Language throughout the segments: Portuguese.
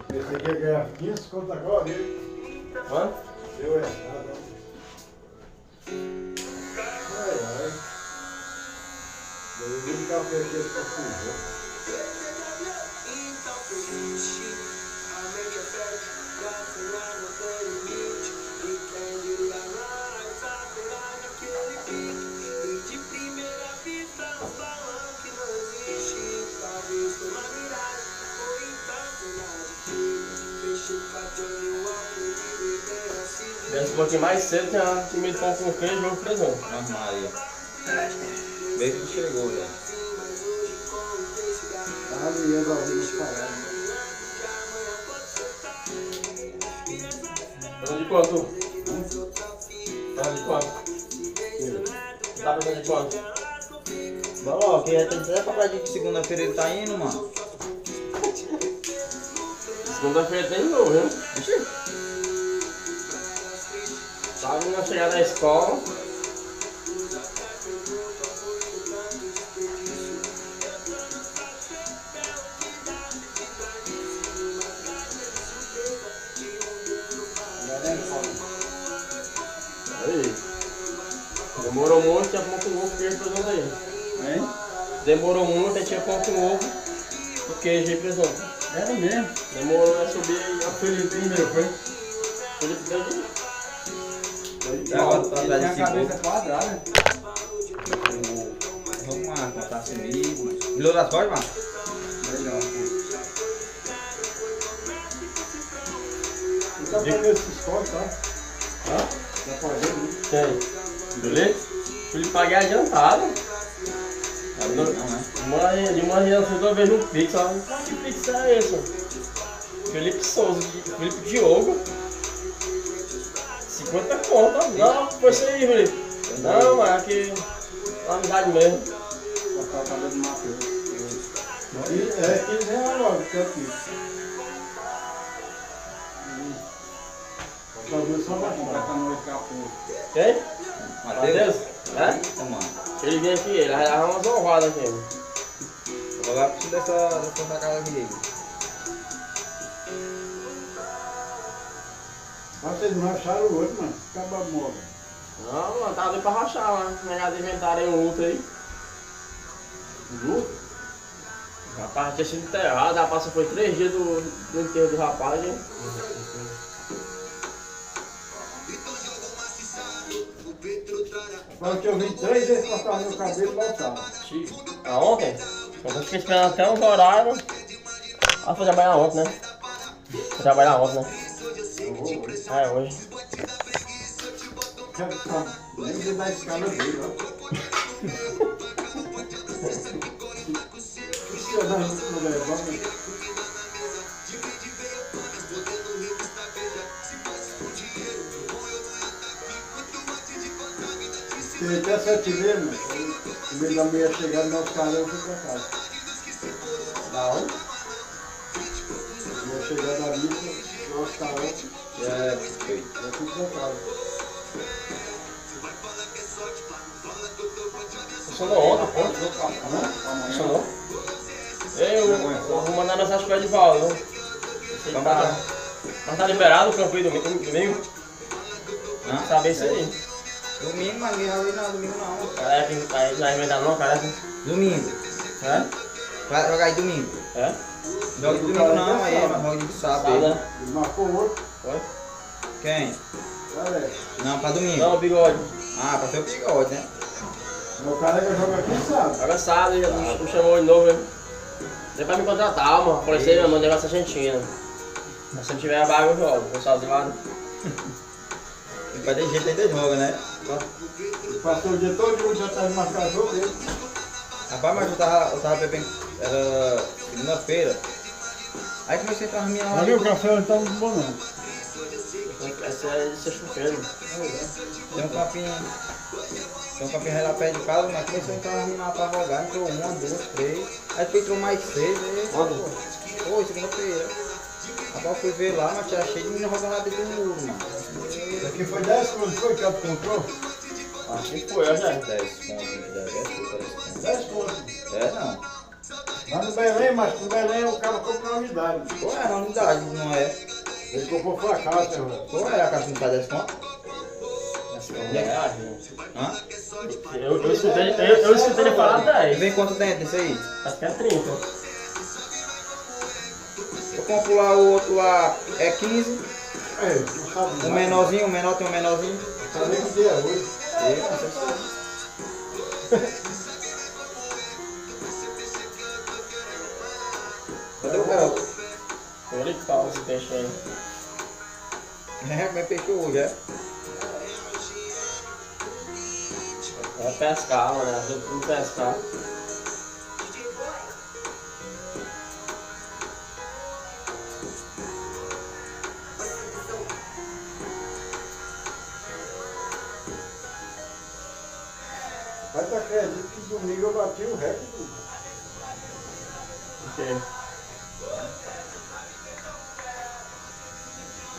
Pensei que ia ganhar 15 conto agora, viu? Quanto? Deu errado. Ai. Eu vi um café aqui pra fugir. Desce um pouquinho mais cedo, tinha comido pão com queijo e ovo presunto. Nossa Maria. Vê que chegou, velho. Ah, não ia dar os parados. Tá de quanto? Tá de quanto? Tá pensando de quanto? Bom, ó, que já tem até papadinho que segunda-feira ele tá indo, mano. Segunda-feira tem de novo, viu? Sábado na chegada da escola. Aí. Demorou muito, tinha pão com ovo e queijo presunto aí. Hein? Demorou muito, aí tinha pão com ovo e queijo e presunto. Era mesmo. Demorou a subir e A Felipinho meu foi. Felipe deu de... Tá Ele atrás tinha a desse cabeça bolo. quadrada. Vamos lá, contar comigo. Virou das costas, mano? Melhor. Ele tá fazendo esses cortes, tá? Hã? Tá fazendo, né? Quem? Beleza? Felipe paguei adiantado. Não, né? De manhã, assim, eu vejo um Pix, ó. Que Pix é esse? Felipe Souza, Felipe Diogo. 50 conto, ó. Não, foi isso aí, Felipe. Não, mas aqui, uma amizade mesmo. Botar a cabeça do Matheus. É 15 reais logo, que aqui. Talvez só vai comprar pra nós capô. Quem? Matheus? É? Então, mano. Ele vem aqui, ele arruma umas honradas aqui. Vou lá pro dessa casa aqui dele. Mas vocês não acharam o outro, mano. Acaba móvel. Não, mano, tava doido pra rachar lá. Os negados inventaram aí um luto aí. O Lu? O rapaz tinha sido enterrado, a passa foi 3 dias do enterro do rapaz, hein? Agora que eu vim 3 vezes cortar meu cabelo e voltava. Ontem? Eu fiquei esperando até uns horários. Ah, foi trabalhar ontem, né? Foi trabalhar ontem, né? É, hoje. Nem vi na escala dele, ó. Tem até 7 meses, mano. O meio da meia chegar no nosso carro, eu fui pra casa. Da onde? Ia chegar da missa, nosso carro, É, foi. eu fui pra casa. Funcionou ontem, pô. Funcionou. Eu vou mandar mensagem pro Edivaldo, né? Ele tá... Mas tá liberado o campo aí domingo? Hã? Saber isso aí. Domingo, mas ninguém vai vir não, domingo não. Careca, aí não vai inventar não, careca. Domingo. É? Vai jogar aí domingo. É? Joga de domingo não, aí, mas joga de sábado. Sábado, aí. né? Ele marcou outro. Foi? Quem? Olha, Não, pra domingo. Não, o bigode. Ah, pra ser o bigode, né? meu careca joga aqui, sabe? Agora sábado, já não chamou de novo, né? Deu pra me contratar, mano. Falei, meu irmão, negócio argentino. Mas se não tiver a vaga, eu jogo. Vou sozinho lá. E pra ter jeito ainda joga, né? Ele passou o dia todo já tá de marcar jogo dele. Rapaz, mas eu tava bebendo, era segunda-feira. Aí comecei a entrar na minha hora. Ali o café não tá muito bom não. Essa é de sexta-feira. Tem um campinho aí lá perto de casa, mas começou a entrar na minha pra jogar. Entrou 1, 2, 3. Aí depois entrou mais 6, aí... Ontem? Foi, segunda-feira. Rapaz, eu fui ver lá, mas tinha cheio de menina jogando lá dentro do muro, mano. Isso aqui foi 10 contos, foi que ela comprou? Acho que foi, ó, já. 10 pontos, 10 pontos. 10 contos. É, não. Lá no Belém, mas no Belém o cara compra na unidade. Pô, é na unidade, não é? Ele comprou foi a caixa, velho. Pô, é a caixa não tá 10 conto? Hã? Eu escutei ele falar 10. Vem quanto dentro desse aí? Acho que é 30. Eu compro lá o outro lá, é 15. É, não sabe. O menorzinho, o menor tem um menorzinho. Não sabe nem que dia é hoje. Eita, não sei se cadê o Bel? Olha que pau esse peixe aí. É, comer peixe hoje, é? Vai pescar, mano. Vamos pescar. Mas tu acredita que domingo eu bati o recorde? O quê?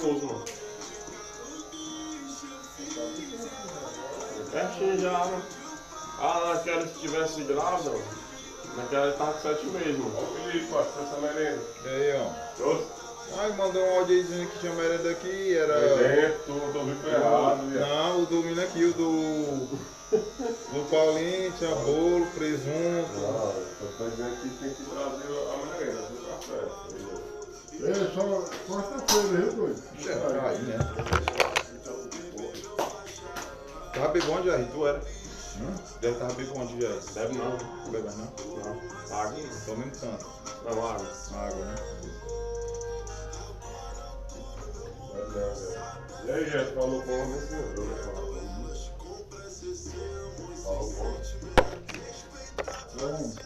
Uso, mano. Pertinho já, né? Ah, naquela se tivesse grávida, naquela ele tava com 7 meses, mano. Ó, Felipe, passa essa merenda. E aí, ó. Trouxe? Ai, mandou um áudio aí dizendo que tinha merenda aqui, era... Tu ouviu errado, viado. Não, o do menino aqui, o do Paulinho, tinha bolo, presunto. Não, eu tô dizendo que tem que trazer a merenda do café. É só quarta-feira, viu, doido? É, aí, né? Tava bebendo onde, Jair? Tu era? Deve estar bebendo onde, Jair? Deve não. Não bebe mais, não? Não. Água não. Só o mesmo tanto. Não, água. Água, né? E aí, Jéssica, falou com o nesse eu ia falar com ele. Falou com ele. Fernando.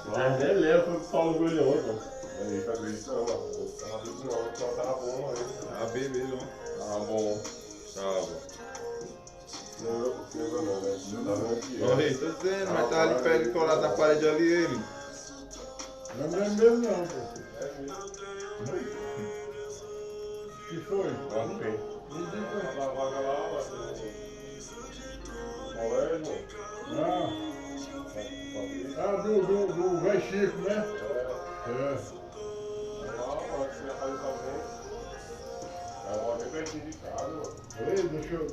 Mas nem lembro, foi o Paulo com ele ontem. Aí, tá acreditando, mano. Eu tava acreditando, não, porque ela tava bom, aí. Ah, bebê, ó. Tava bom. Tava. Não, né? Tá vendo aqui, Ó, Rei, tô dizendo, mas tá ali perto, colado na parede ali, ele. Não é mesmo, não, pô. É mesmo. Que foi? Não tem. Lá, vaga lá, vai ter colégio. Do velho Chico, né? É. Lá, pode ser fazer sozinho. É uma bem pertinho de casa, mano. Ei, deixa eu...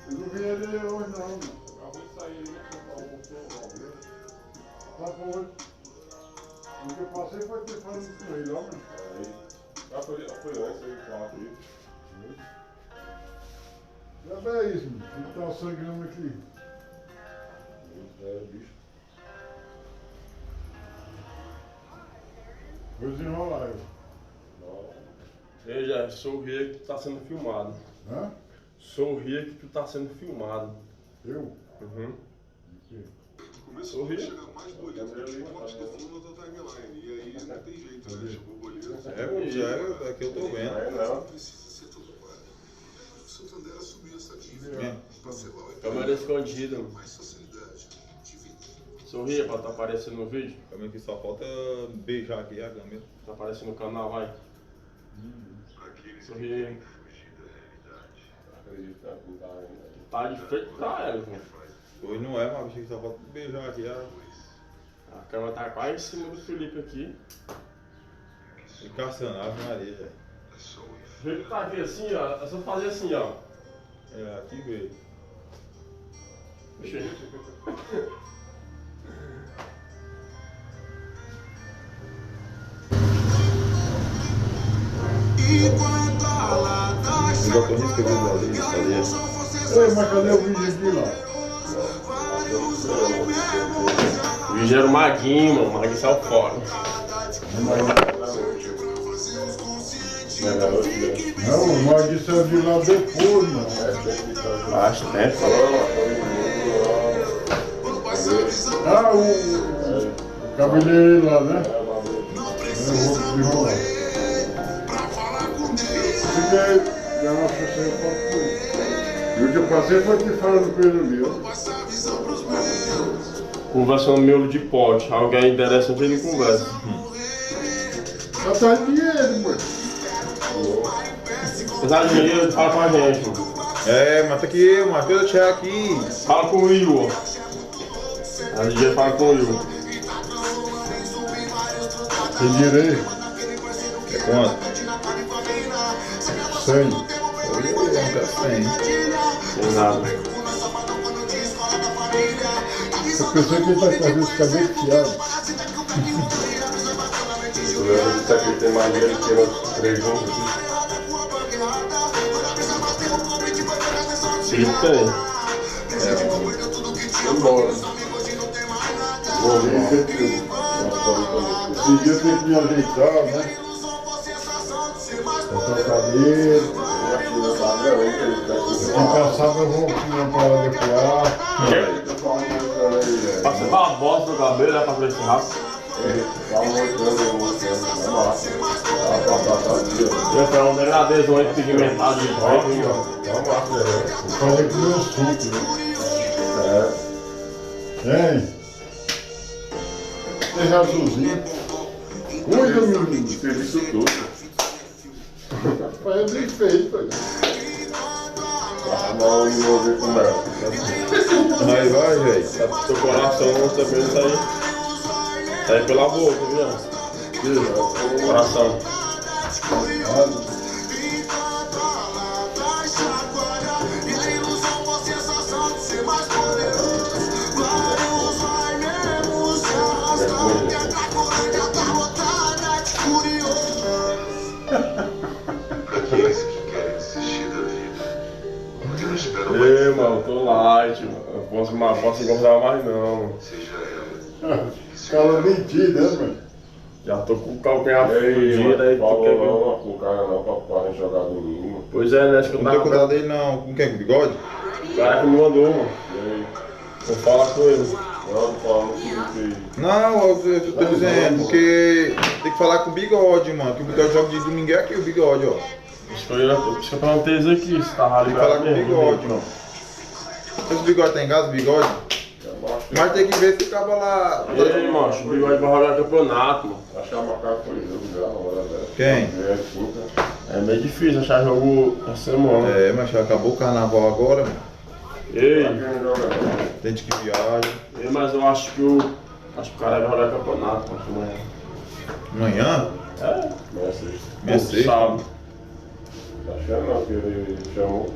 Eu não vi ele hoje, não. Acabou de sair aí, né? Tá bom. O que eu passei foi ter falado com ele, ó, mano. Aí. Já foi antes aí, falar aqui. Já é isso, mano. Ele tá sangrando aqui. É, bicho. Vou desenrolar eu. Não. Ei, Jéssica, sorria que tu tá sendo filmado. Hã? Sorria que tu tá sendo filmado. Eu? Uhum. Aqui. Começou a Sorri. chegar mais boletos de esporte que fulano da timeline. E aí não tem jeito, né? Chegou boleto. É, pô, já é, aqui eu tô vendo. Não, não. Precisa ser tudo agora. O Santander assumiu essa dívida. Parcelar é Câmera escondida, mano. mais facilidade de vida. Sorria pra tu aparecer no vídeo. Também que só falta beijar aqui a câmera. Tá aparecendo no canal, vai. Aqueles que Sorria. querem fugir da realidade. Acredita que não tá ainda. Tá de frente pra ela, mano. Hoje não é, mas bicho, que só falta beijar aqui. A câmera tá quase em cima do Felipe aqui. Encaçando, Ave Maria, velho. É só o O Felipe tá aqui assim, ó. É só fazer assim, ó. É, aqui veio. O doutor escreveu ali, ali. Ei, mas cadê o vídeo aqui lá? O vídeo era o Maguinho, mano. O Maguinho saiu fora. Não, o Magui saiu de lá depois, mano. Acho que tem. Ah, o cabeleireiro lá, né? Eu vou desenrolar. Porque já não achei foto com ele. E o que eu passei foi te falando com ele ali, ó. Conversando miolo de pote. Alguém interessante ele conversa. Já tá de dinheiro, mano. Apesar de dinheiro, ele fala com a gente, mano. É, mas tá aqui eu, mano. Fez eu chegar aqui. Fala com o Will, ó. A DJ fala com o Will. Tem direito. É quanto? 100. Olha, não quero 100. Sem nada. Eu pensei que ele vai fazer esse cabelo fiado. Eu lembro disso aqui, tem mais dinheiro que nós 3 juntos aqui. Sim, tem. Embora. Vou ver esse aqui. Esse dia tem que me ajeitar, né? Botar o cabelo. Tem que passar pra voltinha pra ela decorar. Passa uma bosta no cabelo, né, pra crescer rápido. Eu quero um degradezão aí pigmentado de preto, hein, ó. Falei com o meu suco, né? Hein? Tem azulzinho. Cuida, menino. Serviço tudo. Rapaz, é bem feito, aí. Vai dar um envolver com ela. Aí vai, velho. Seu coração também sai. Sai pela boca, viu? Coração. Ei, mano, tô light, mano. Não posso engordar mais não. Cala mentira, né, mano? Já tô com o calcanhar fudido aí. Falou não, com o cara não, pra jogar domingo. Pois é, né? Acho que eu Não tem tava... cuidado dele não. Com quem? Com bigode? O cara que me mandou, mano. E aí? Vou falar com ele. Não fala no que... Não, eu tô dizendo, porque tem que falar com o bigode, mano. Que o bigode joga de domingo é aqui, o bigode, ó. Acho que eu perguntei isso aqui, se tava Tem que falar ligado com o mesmo. bigode, mano. Esse bigode tá em casa, o bigode? Mas tem que ver se acaba lá. E aí, macho, o bigode vai jogar campeonato, mano. Achar uma cara foi jogo já, na hora dessa. Quem? É meio difícil achar jogo essa semana. É, mas já acabou o carnaval agora, mano. Ei, Tem gente que viaja. mas eu acho que o cara vai jogar campeonato, macho, amanhã. Amanhã? É, amanhã é sexta. Amanhã é sexta. Sábado. Tá achando não, que ele chamou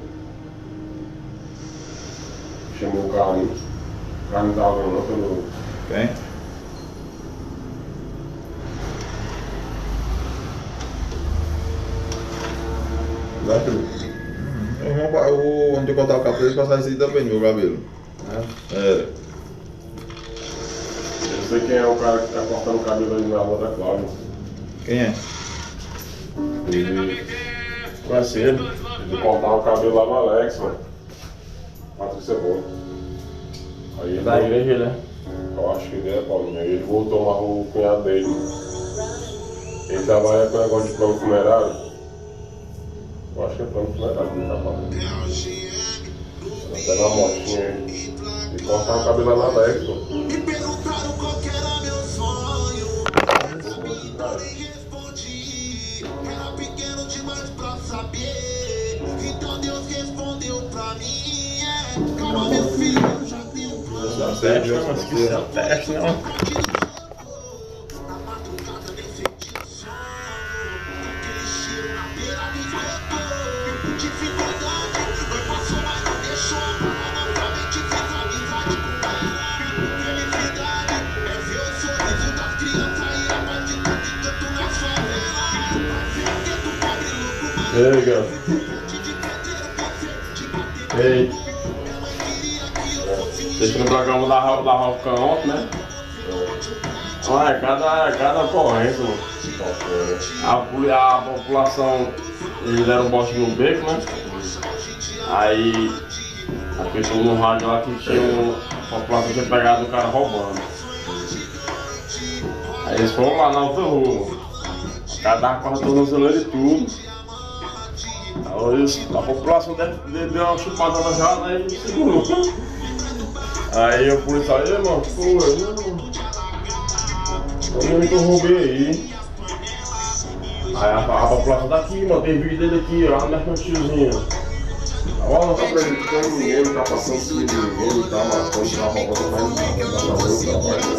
o Carlinhos. O Carlinhos tava não, pelo... Quem? Dá tudo. Onde eu cortar o cabelo, ele passar esse também no meu cabelo. Era. Eu sei quem é o cara que tá cortando o cabelo ali na rua da Cláudia. Quem é? Ele conhece ele. Ele cortava o cabelo lá no Alex, mano. Patrícia Boa. Aí ele Da igreja, né? Eu acho que ele é Paulinho. Aí ele voltou lá com o cunhado dele. Ele trabalha com negócio de plano funerário. Eu acho que é plano funerário que ele trabalha. Até na motinha aí. Ele cortava o cabelo lá no Alex, mano. Me perguntaram qual que era meu sonho. Nem respondi. Era pequeno demais pra saber. Então Deus respondeu pra mim. Calma, meu filho, eu já tenho um plano. Não sei, viu? Isso é um teste, não. Na madrugada nem senti o sono. Aquele cheiro na beira do esgoto. Dificuldade, foi passou, mas não deixou. Novamente fiz amizade com ela. Felicidade é ver o sorriso das crianças e a paz de tudo enquanto na favela. Porque tu pobre louco, mas Ei, gato. Ei. Vocês que não programam da Ralca ontem, né? Ah, é cada ocorrência, mano. A população, eles deram um bote no beco, né? Aí, a pessoa no rádio lá que tinha a população tinha pegado o cara roubando. Aí eles foram lá na outra rua, mano. O cara tava com a tornozeleira e tudo. Aí a população deu uma chupada na janela e segurou. Aí o policial, aí, mano, pô, eu que eu roubei aí. Aí a população daqui, mano, tem vídeo dele aqui, ó, no mercantilzinho. Agora não tá prejudicando ninguém, não tá passando por ninguém, não tá matando, não tá roubando, não tá fazendo trabalho, né?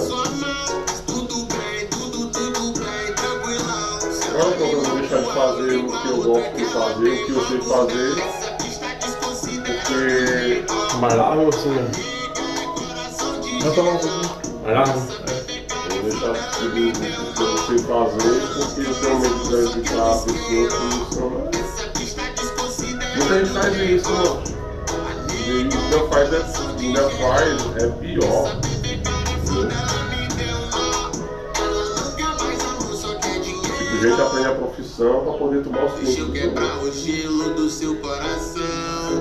Agora eu tô deixar de fazer o que eu gosto de fazer, o que eu sei fazer, porque... Mais largo ou assim mesmo? Não tomar um pouquinho. Mais largo? eu vou deixar de fazer o que eu sei fazer, porque eu tenho medo de prejudicar a pessoa que não é. Muita gente faz isso, mano. E ainda faz é pior. Tipo, gente aprende a profissão pra poder tomar os Deixa eu cursos. quebrar o gelo do seu coração.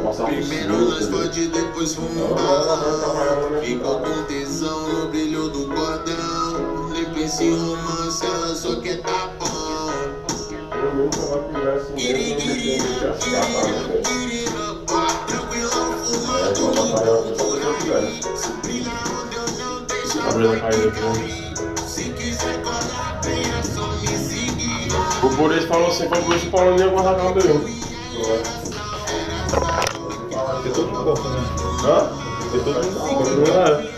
Passar por Primeiro cima, nós pode, depois Ela fumar. vai trabalhar na Ficou minha com tesão no brilho do cordão. Nem pensa em romance, ela só quer tapão. Eu mesmo se ela fizesse mesmo, não tem que achar, né? Tranquilão É, então ela vai fazer o que eu fizesse. Abrindo a caída aqui. Se quiser colar, venha só me seguir. O Boris falou assim, foi por isso que o Paulo nem ia guardar a cara dele. Porque todo mundo gosta, né? Hã? Porque todo mundo gosta. Não é?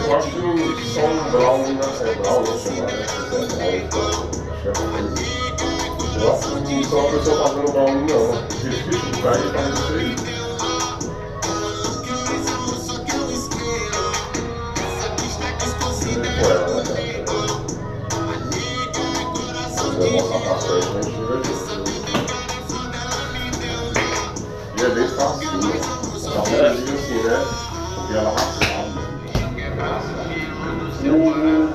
Eu acho que só um Brown, né? É Brown, não sei mais, né? Eu acho que só uma pessoa fazendo Brown, não. Difícil do cara e fazer isso aí. Com ela, né, cara? Se eu mostrar pra frente, a gente vai ver. E é bem fácil, né? Dá pra dizer assim, né? Porque ela raçada. E o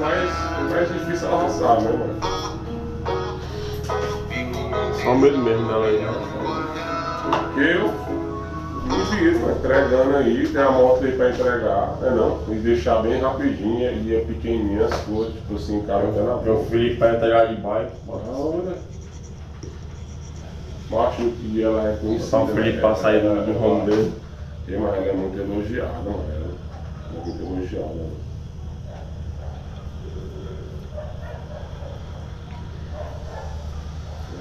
mais difícil é ela raçar, né, mano? Só o medo mesmo dela aí. Porque eu me viro, entregando aí, tem a moto aí pra entregar, né não? E deixar bem rapidinho e é pequenininha as coisas, tipo assim, o cara até na Porque o Felipe vai entregar de bike. Acho que ela é conhecida. Só o Felipe pra sair do ramo dele. Mas ela é muito elogiada, mano. Ela é muito elogiada. Né?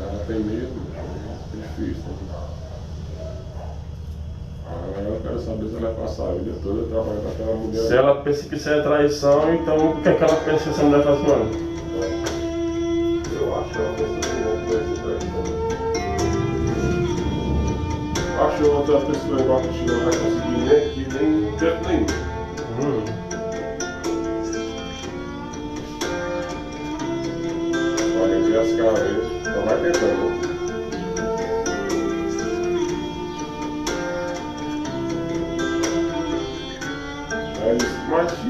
Ela tem medo, é difícil. Né? Agora eu quero saber se ela vai passar a vida toda trabalhando com aquela mulher. Se ela pensa que isso é traição, então o que é que ela pensa que essa mulher faz com ela? Eu acho que ela pensa que não vai ser traição. Acho que outra pessoa igual que não vai conseguir nem aqui, nem de jeito nenhum. Olha, ver as caras aí, então vai tentando.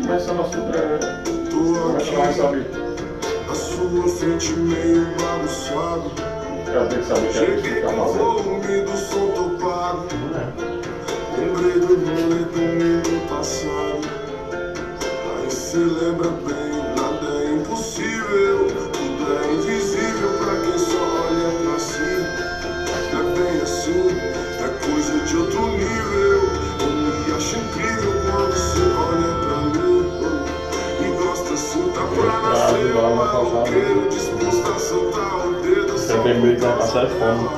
Mas se ela souber, né? Como é que ela vai saber? Na sua frente meio bagunçado. Ela tem que saber que ela Cheguei fica com o fazendo. volume do som topado. Lembrei do rolê domingo passado. Aí se lembra bem, nada é impossível. Tudo é invisível pra quem só olha pra si. É bem assim, é coisa de outro nível. Eu me acho incrível quando você olha pra mim. E gosta assim, tá pra nascer. Maloqueiro disposto a soltar o dedo. Você tem medo que ela passar fome.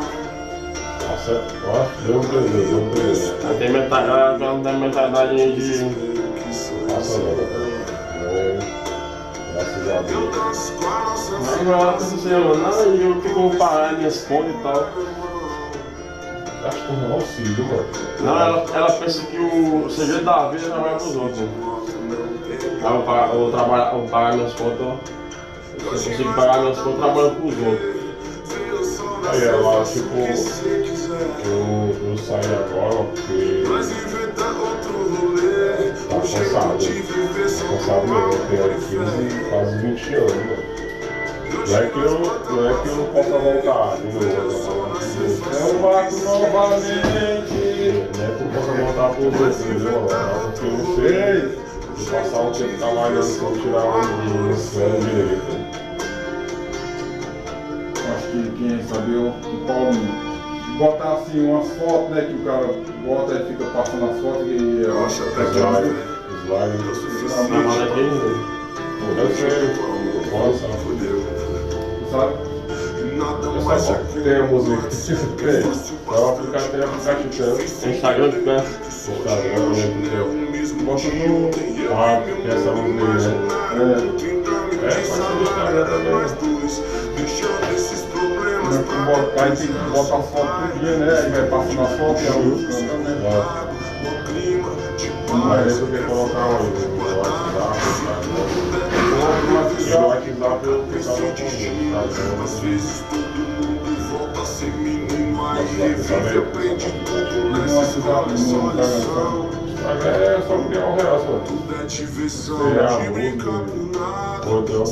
Nossa, ó, deu um presente. Ela tem metade, ela tem metade de... Nossa, não. Graças a Deus. Mas ela pensa assim, mano, eu que vou pagar minhas contas e tal. Acho que não é auxílio, mano. Não, ela pensa que o segredo da vida é trabalhar pros outros. Aí eu pagar minhas contas, se eu consigo pagar minhas contas, eu trabalho pros outros. Aí ela, tipo, eu saí agora porque tá cansado. Tá cansado mesmo, eu tenho 15, quase 20 anos, mano. Não é que eu não possa voltar de novo. Eu bato novamente. Não é que eu possa voltar pro outros, entendeu? Porque eu não sei. Vou passar um tempo trabalhando pra tirar um direito. Acho que quem recebeu o Paulinho. Botar assim umas fotos, né? Que o cara bota e fica passando as fotos e Eu acho até que Slide. Na mão daquele, Eu sei. Nossa, sabe? nada Eu mais só é tem a música. Tem. É o aplicativo, tem aplicativo. Tem Instagram que é. Instagram, eu lembro teu. Bota no rap, que é essa música aí, né? É, pode ser no Instagram também. Aí tem que botar a foto todo dia, né? Aí vai passando a foto e a música cantando, né? Mas eu queria colocar o WhatsApp, e no WhatsApp eu ficava com o WhatsApp é só criar um real só. Criar a música, outro.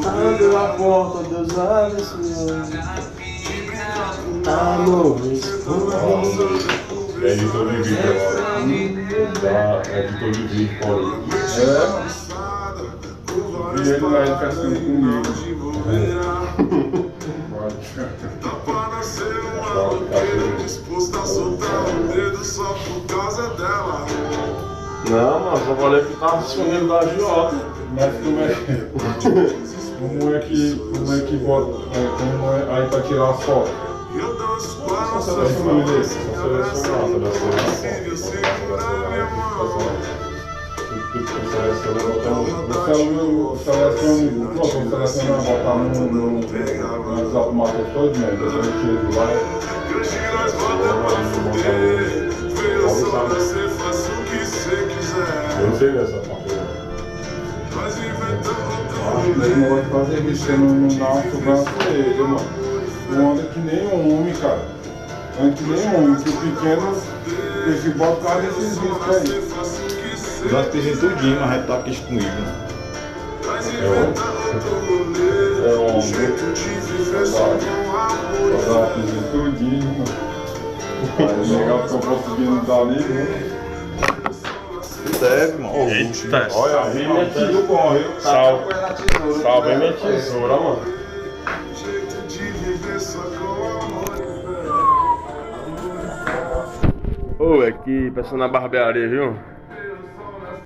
Abre a porta dos olhos, Senhor. Amor, É editor de vídeo agora. É editor de vídeo, pode. E ele lá em festa comigo. não, mano, só falei que tava disponível da agiota. Mas como é que bota, como é aí pra tirar as fotos? Só selecionar o desse, só selecionar a botar no WhatsApp do Matheus todo, né? Depois eu tiro lá eu não sei nessa parte. Ele não vai fazer isso, você não dá uma segurança pra ele, mano. Não anda que nem um homem, cara. Anda que nem um homem, que o pequeno tem que botar o carro desses riscos aí. Nós pedimos tudinho, mas vai estar aqui comigo. É homem. Exato, pedimos tudinho, mano. Aí legal que eu conseguindo dar ali, né? Deve, mano. Eita, Olha, bem metido bom, viu? salve bem minha tesoura, mano. Ô, é que pensando na barbearia, viu?